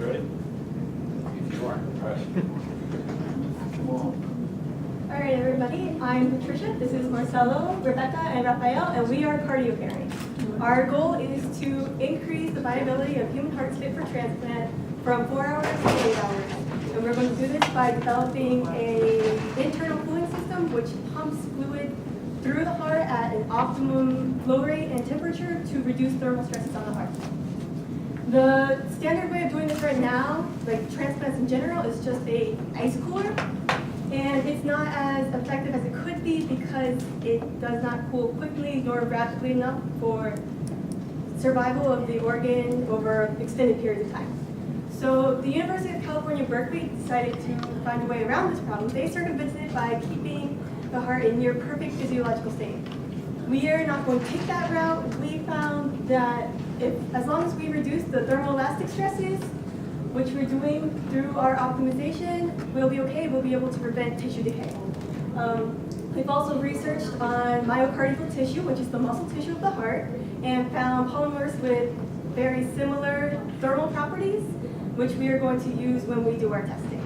ready? If you are. All right. All right, everybody. I'm Patricia. This is Marcelo, Rebecca, and Rafael, and we are CardioCarry. Our goal is to increase the viability of human hearts fit for transplant from 4 hours to 8 hours. And we're going to do this by developing an internal cooling system which pumps fluid through the heart at an optimum flow rate and temperature to reduce thermal stresses on the heart. The standard way of doing this right now, like transplants in general, is just a ice cooler. And it's not as effective as it could be because it does not cool quickly nor rapidly enough for survival of the organ over extended periods of time. So the University of California, Berkeley decided to find a way around this problem. They circumvented it by keeping the heart in near perfect physiological state. We are not going to take that route. We found that as long as we reduce the thermoelastic stresses, which we're doing through our optimization, we'll be okay. We'll be able to prevent tissue decay. We've also researched on myocardial tissue, which is the muscle tissue of the heart, and found polymers with very similar thermal properties, which we are going to use when we do our testing.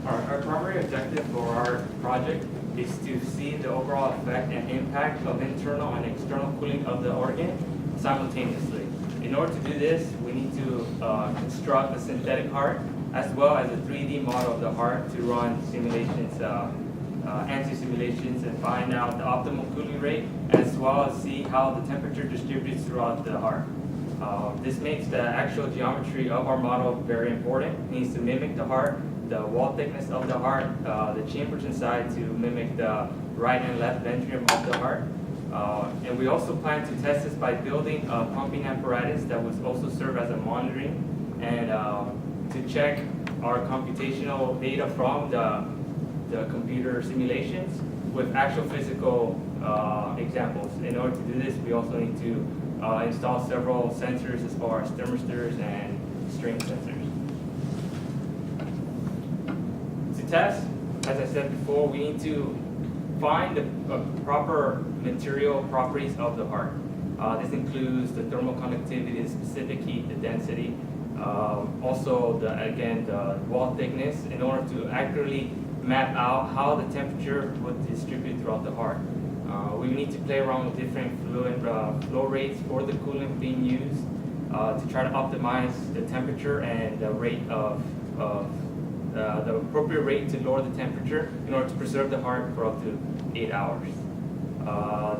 Our primary objective for our project is to see the overall effect and impact of internal and external cooling of the organ simultaneously. In order to do this, we need to construct a synthetic heart as well as a 3D model of the heart to run simulations, ANSI simulations, and find out the optimal cooling rate, as well as see how the temperature distributes throughout the heart. This makes the actual geometry of our model very important. It needs to mimic the heart, the wall thickness of the heart, the chambers inside to mimic the right and left ventricle of the heart. And we also plan to test this by building a pumping apparatus that would also serve as a monitoring and to check our computational data from the computer simulations with actual physical examples. In order to do this, we also need to install several sensors as far as thermistors and strain sensors. To test, as I said before, we need to find the proper material properties of the heart. This includes the thermal conductivity, the specific heat, the density, also the wall thickness, in order to accurately map out how the temperature would distribute throughout the heart. We need to play around with different fluid flow rates for the coolant being used to try to optimize the temperature and the rate of the appropriate rate to lower the temperature in order to preserve the heart for up to 8 hours.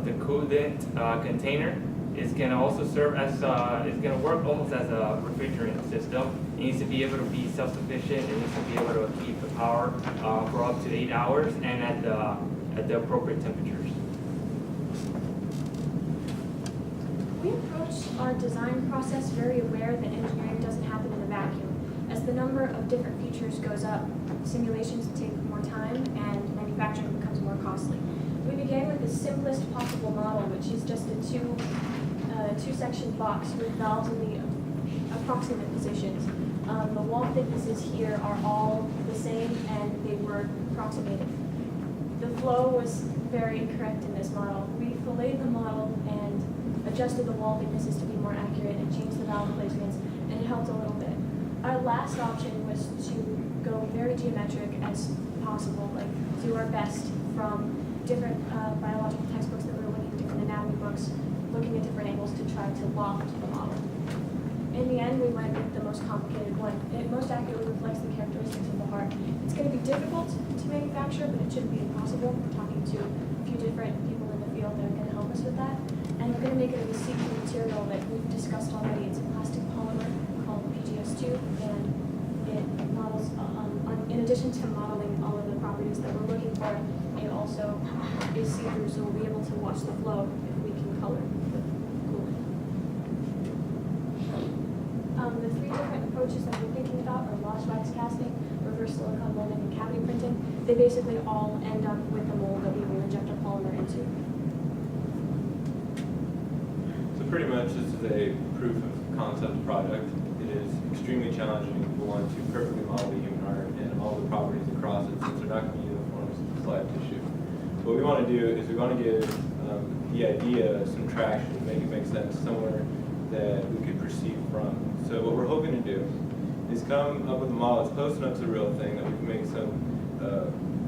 The coolant container is going to also serve as, is going to work almost as a refrigerant system. It needs to be able to be self-sufficient. It needs to be able to keep the power for up to 8 hours and at the appropriate temperatures. We approach our design process very aware that engineering doesn't happen in a vacuum. As the number of different features goes up, simulations take more time and manufacturing becomes more costly. We began with the simplest possible model, which is just a two-section box with valves in the approximate positions. The wall thicknesses here are all the same and they were approximated. The flow was very incorrect in this model. We filleted the model and adjusted the wall thicknesses to be more accurate and changed the valve placements, and it helped a little bit. Our last option was to go very geometric as possible, like do our best from different biological textbooks that we were looking at, different anatomy books, looking at different angles to try to loft the model. In the end, we went with the most complicated one. It most accurately reflects the characteristics of the heart. It's going to be difficult to manufacture, but it shouldn't be impossible. We're talking to a few different people in the field that are going to help us with that. And we're going to make it a see-through material that we've discussed already. It's a plastic polymer called PGS2, and it models, in addition to modeling all of the properties that we're looking for, it also is see-through, so we'll be able to watch the flow if we can color the coolant. The three different approaches that we're thinking about are lost wax casting, reverse silicone molding, and cavity printing. They basically all end up with the mold that we will inject our polymer into. So pretty much this is a proof of concept project. It is extremely challenging for one to perfectly model the human heart and all the properties across it, since they're not going to be uniform slide tissue. What we want to do is we want to give the idea some traction, make it make sense somewhere that we could proceed from. So what we're hoping to do is come up with a model that's close enough to the real thing that we can make some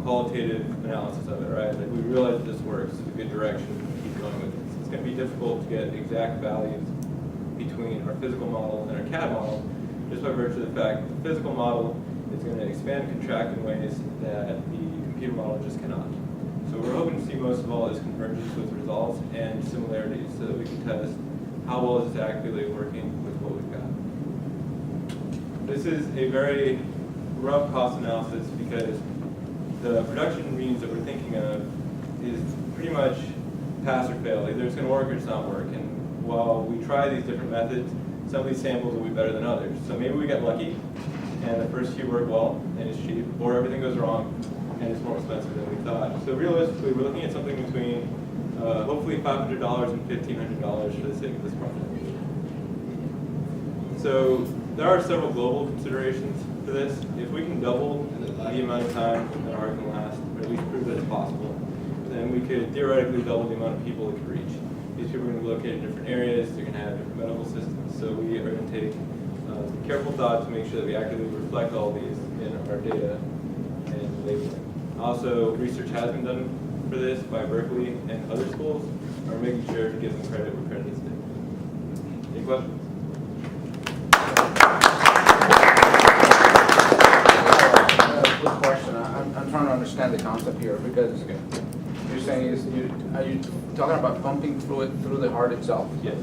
qualitative analysis of it, right? Like we realize this works, it's a good direction, to keep going with it. It's going to be difficult to get exact values between our physical model and our CAD model, just by virtue of the fact that the physical model is going to expand and contract in ways that the computer model just cannot. So we're hoping to see most of all is convergence with results and similarities so that we can test how well is this accurately working with what we've got. This is a very rough cost analysis because the production means that we're thinking of is pretty much pass or fail. Either it's going to work or it's not work. And while we try these different methods, some of these samples will be better than others. So maybe we get lucky and the first few work well and it's cheap, or everything goes wrong and it's more expensive than we thought. So realistically, we're looking at something between hopefully $500 and $1,500 for the sake of this project. So there are several global considerations for this. If we can double the amount of time that art can last, or at least prove that it's possible, then we could theoretically double the amount of people it could reach. These people are going to be located in different areas, they're going to have different medical systems, so we are going to take careful thought to make sure that we accurately reflect all these in our data and labeling. Also, research has been done for this by Berkeley and other schools, and we're making sure to give them credit where credit is due. Any questions? Quick question. I'm trying to understand the concept here because you're saying are you talking about pumping fluid through the heart itself? Yes.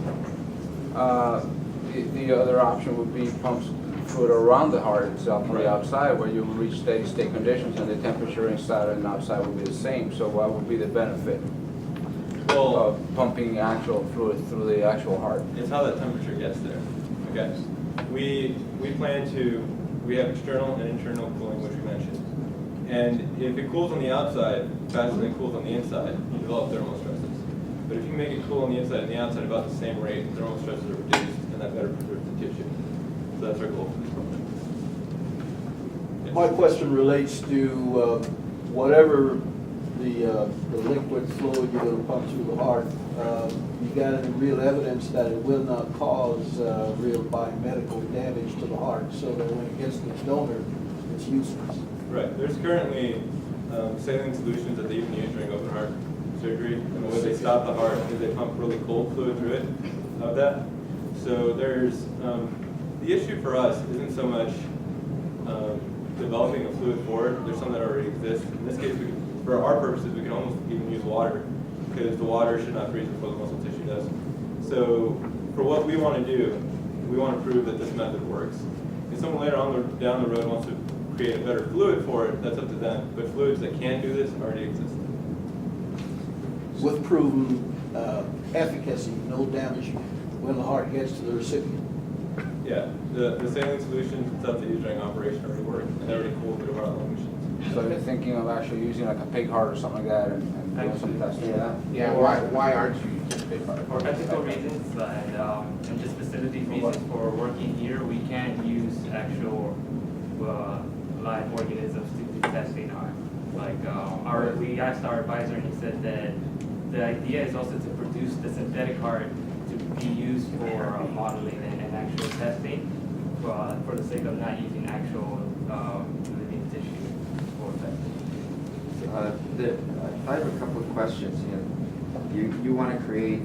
The other option would be pumps fluid around the heart itself on the outside, where you will reach steady state conditions and the temperature inside and outside will be the same. So what would be the benefit of pumping actual fluid through the actual heart? It's how that temperature gets there. Okay. We plan to, we have external and internal cooling, which we mentioned. And if it cools on the outside faster than it cools on the inside, you develop thermal stresses. But if you make it cool on the inside and the outside about the same rate, thermal stresses are reduced, and that better preserves the tissue. So that's our goal for this project. Yes. My question relates to whatever the liquid fluid you're going to pump through the heart. You got any real evidence that it will not cause real biomedical damage to the heart, so that when it gets to the donor, it's useless? Right. There's currently saline solutions that they even use during open heart surgery. And the way they stop the heart is they pump really cold fluid through it of that. So there's the issue for us isn't so much developing a fluid for it. There's some that already exist. In this case, for our purposes, we can almost even use water because the water should not freeze before the muscle tissue does. So for what we want to do, we want to prove that this method works. If someone later on down the road wants to create a better fluid for it, that's up to them. But fluids that can do this already exist. With proven efficacy, no damage when the heart gets to the recipient. Yeah, the saline solutions and stuff they use during operation already work, and they're already cool through heart lung machines. So you're thinking of actually using like a pig heart or something like that and doing some testing of that? Yeah, why aren't you using pig heart? For ethical reasons and just facility reasons for working here, we can't use actual live organisms to do testing on. Like we asked our advisor and he said that the idea is also to produce the synthetic heart to be used for modeling and actual testing for the sake of not using actual living tissue for testing. I have a couple of questions. You want to create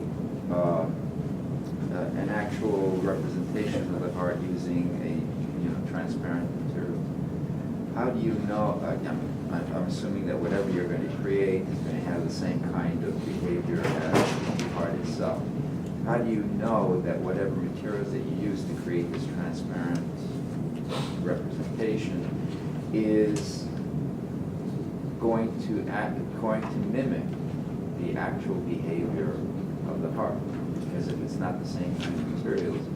an actual representation of the heart using a transparent material. How do you know? I'm assuming that whatever you're going to create is going to have the same kind of behavior as the heart itself. How do you know that whatever materials that you use to create this transparent representation is going to mimic the actual behavior of the heart? Because if it's not the same kind of materials,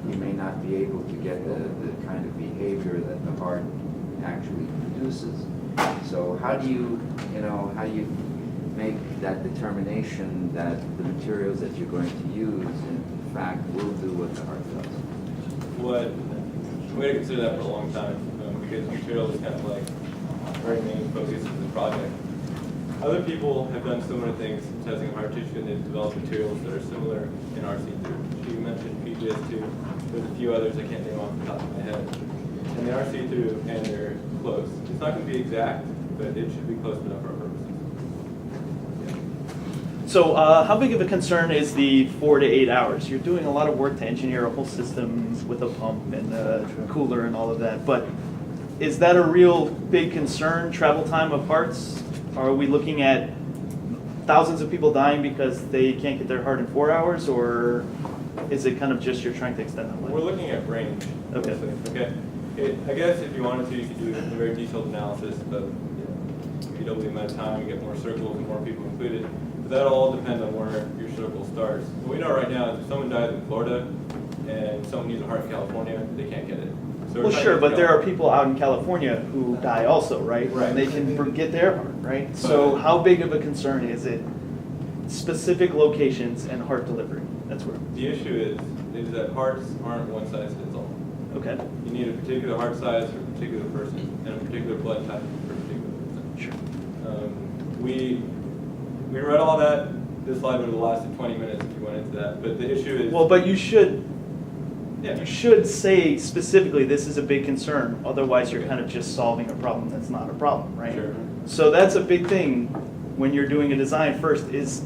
you may not be able to get the kind of behavior that the heart actually produces. So how do you make that determination that the materials that you're going to use in fact will do what the heart does? We had to consider that for a long time because material is kind of like our main focus of the project. Other people have done similar things testing heart tissue, and they've developed materials that are similar in RC3. You mentioned PGS2. There's a few others I can't name off the top of my head. And they are see-through and they're close. It's not going to be exact, but it should be close enough for our purposes. So how big of a concern is the 4 to 8 hours? You're doing a lot of work to engineer a whole system with a pump and a cooler and all of that, but is that a real big concern, travel time of hearts? Are we looking at thousands of people dying because they can't get their heart in 4 hours, or is it kind of just you're trying to extend that life? We're looking at range. Okay. Okay. I guess if you wanted to, you could do a very detailed analysis of, if you double the amount of time, you get more circles and more people included. But that'll all depend on where your circle starts. What we know right now is if someone dies in Florida and someone needs a heart in California, they can't get it. So Well, sure, but there are people out in California who die also, right? Right. And they can get their heart, right? So how big of a concern is it specific locations and heart delivery? That's where. The issue is that hearts aren't one size fits all. Okay. You need a particular heart size for a particular person and a particular blood type for a particular person. Sure. We read all that. This slide would have lasted 20 minutes if you went into that. But the issue is... Well, but you should yeah. you should say specifically this is a big concern. Otherwise, you're kind of just solving a problem that's not a problem, right? Sure. So that's a big thing when you're doing a design first is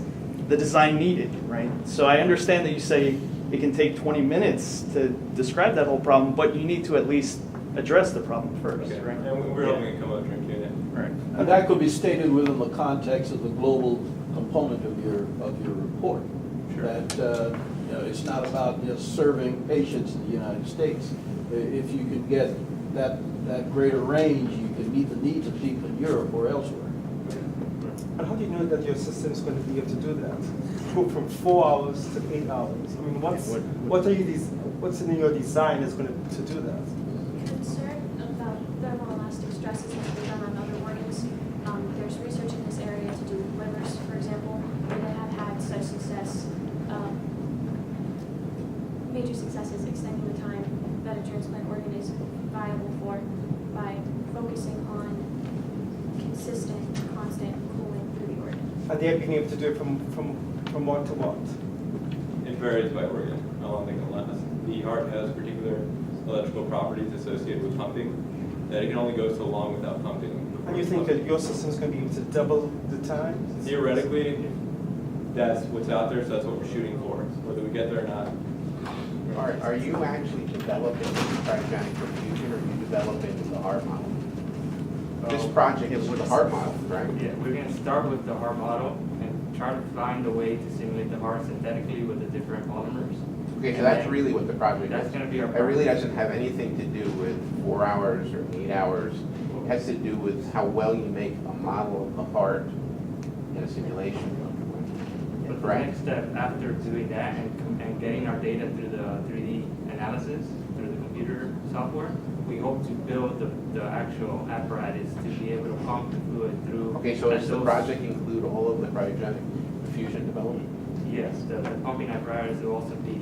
the design needed, right? So I understand that you say it can take 20 minutes to describe that whole problem, but you need to at least address the problem first, Okay. right? And we're hoping to come up during Q&A. Right. And that could be stated within the context of the global component of your report. Sure. That it's not about just serving patients in the United States. If you can get that greater range, you can meet the needs of people in Europe or elsewhere. And how do you know that your system is going to be able to do that? Go from 4 hours to 8 hours. I mean, what's in your design is going to do that? Concern about thermoelastic stresses has been done on other organs. There's research in this area to do with livers, for example, where they have had such success, major successes extending the time that a transplant organ is viable for by focusing on consistent, constant cooling through the organ. And they're being able to do it from what to what? It varies by organ, how long they can last. The heart has particular electrical properties associated with pumping that it can only go so long without pumping. And you think that your system is going to be able to double the time? Theoretically, that's what's out there, so that's what we're shooting for. Whether we get there or not. Are you actually developing cryogenic perfusion, or are you developing the heart model? This project is the heart model, right? Yeah, we're going to start with the heart model and try to find a way to simulate the heart synthetically with the different polymers. Okay, so that's really what the project That's is. going to be our It really project. doesn't have anything to do with 4 hours or 8 hours. It has to do with how well you make a model of the heart in a simulation. But the Correct? next step after doing that and getting our data through the 3D analysis, through the computer software, we hope to build the actual apparatus to be able to pump the fluid through. Okay, so does the those- project include all of the cryogenic perfusion development? Yes, the pumping apparatus will also be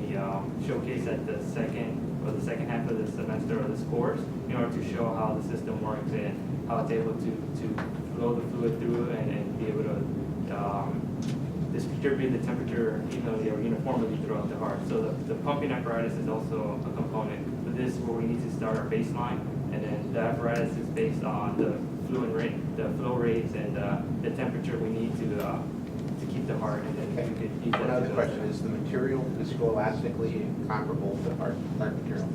showcased at the second half of the semester of the course in order to show how the system works and how it's able to flow the fluid through and be able to distribute the temperature evenly or uniformly throughout the heart. So the pumping apparatus is also a component. But this is where we need to start our baseline, and then the apparatus is based on the fluid rate, the flow rates, and the temperature we need to keep the heart. And then Okay. we could use that Another to- question, is the material viscoelastically comparable to heart material?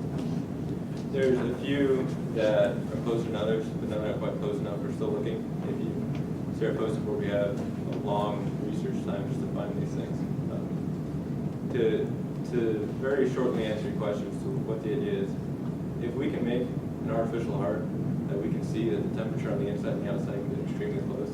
There's a few that are closer than others, but none are quite close enough. We're still looking. If you start posting where we have a long research time just to find these things. To very shortly answer your questions to what the idea is, if we can make an artificial heart that we can see that the temperature on the inside and the outside can get extremely close,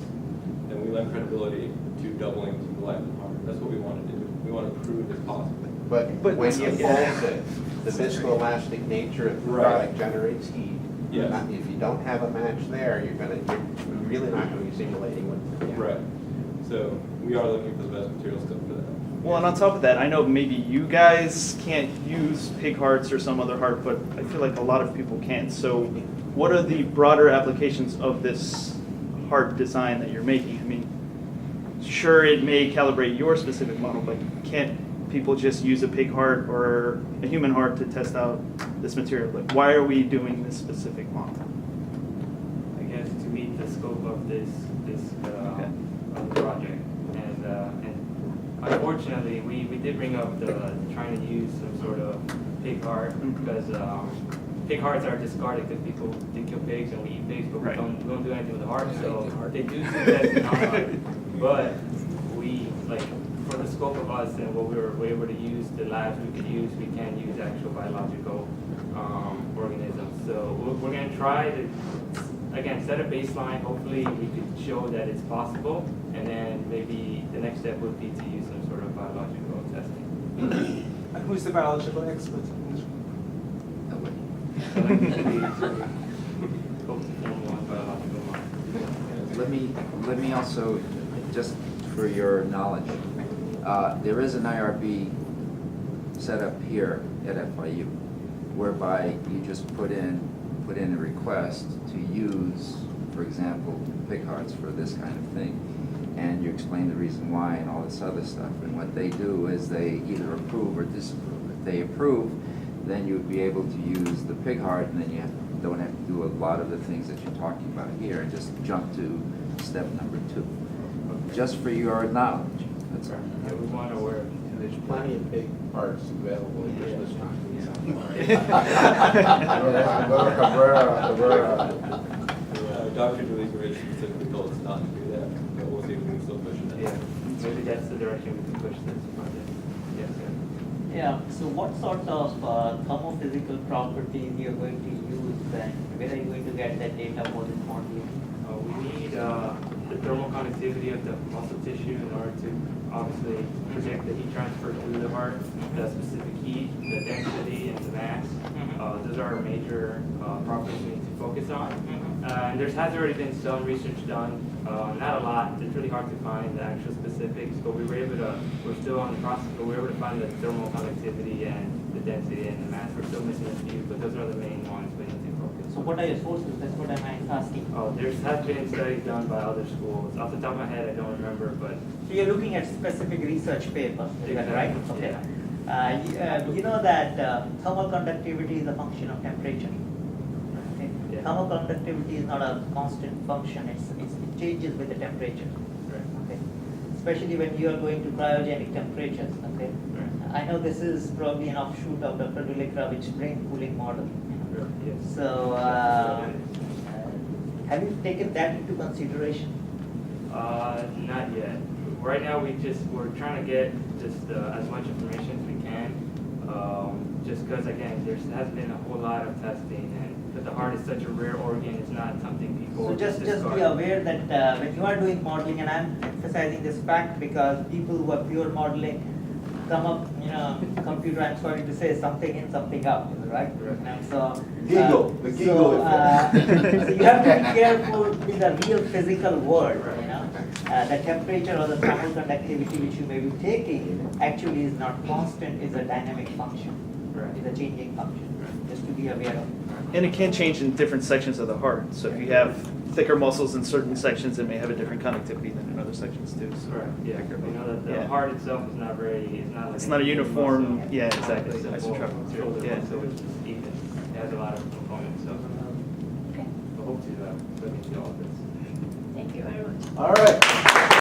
then we lend credibility to doubling the life of the heart. That's what we want to do. We want to prove it's possible. But But- when you yeah. fold it, the viscoelastic nature of the Right. product generates heat. Yes. If you don't have a match there, you're really not gonna be simulating with. Right. So we are looking for the best materials for that. Well, and on top of that, I know maybe you guys can't use pig hearts or some other heart, but I feel like a lot of people can. So what are the broader applications of this heart design that you're making? I mean, sure, it may calibrate your specific model, but can't people just use a pig heart or a human heart to test out this material? Like, why are we doing this specific model? I guess to meet the scope of this Okay. of the project. And unfortunately, we did bring up the trying to use some sort of pig heart because pig hearts are discarded because people do kill pigs and we eat pigs, but Right. we don't do anything with the heart. So they do suggest non-heart, but we like for the scope of us and what we're able to use, the labs we could use, we can use actual biological organisms. So we're going to try to, again, set a baseline. Hopefully we could show that it's possible, and then maybe the next step would be to use some sort of biological testing. And who is the biological expert in this room? Hope to form one biological model. Let me also, just for your knowledge, there is an IRB set up here at FIU, whereby you just put in a request to use, for example, pig hearts for this kind of thing, and you explain the reason why and all this other stuff. And what they do is they either approve or disapprove. If they approve, then you would be able to use the pig heart, and then you don't have to do a lot of the things that you're talking about here, and just jump to step number 2. Just for your knowledge. That's all. Yeah, we want to work. There's plenty of big parts available at this time. Dr. Delivery specifically told us not to do that, but we'll see if we can still push it. Yeah, maybe that's the direction we can push this project. Yes, sir. Yeah, so what sort of thermophysical properties you're going to use and where are you going to get that data for this modeling? We need the thermal conductivity of the muscle tissue in order to obviously predict the heat transfer through the heart, the specific heat, the density, and the mass. Those are our major properties we need to focus on. And there has already been some research done, not a lot. It's really hard to find the actual specifics, but we were able to, we're still on the process, but we were able to find the thermal conductivity and the density and the mass. We're still missing a few, but those are the main ones we need to focus So on. what are your sources? That's what I'm asking. There has been studies done by other schools. Off the top of my head, I don't remember, but So you're looking at specific research papers, is that right? Exactly, Okay. yeah. You know that thermal conductivity is a function of temperature. Okay? Yeah. Thermal conductivity is not a constant function, it changes with the temperature. Right. Okay? Especially when you are going to cryogenic temperatures. Okay? Right. I know this is probably an offshoot of Dr. Dulekravich's brain cooling model. You know? Yes. So, have you taken that into consideration? Not yet. Right now, we're trying to get just as much information as we can. Just because again, there has been a whole lot of testing, and because the heart is such a rare organ, it's not something people. So just discard. be aware that when you are doing modeling, and I'm emphasizing this fact because people who are pure modeling come up, computer, I'm sorry to say, something in, something out, right? And so, Giggle, the giggle effect. so you have to be careful in the real physical world, the temperature or the thermal conductivity which you may be taking actually is not constant, is a dynamic function, is a changing function, just to be aware of. And it can change in different sections of the heart. So if you have thicker muscles in certain sections, it may have a different conductivity than in other sections too. So Correct. Yeah. We know that the Yeah. heart itself is not very. It's not a uniform. muscle. Yeah, exactly. It's a Isotropic bone, material. shoulder Yeah. muscle, which is even. It has a lot of components. So Okay, we hope to look into all this. thank you very much. All right.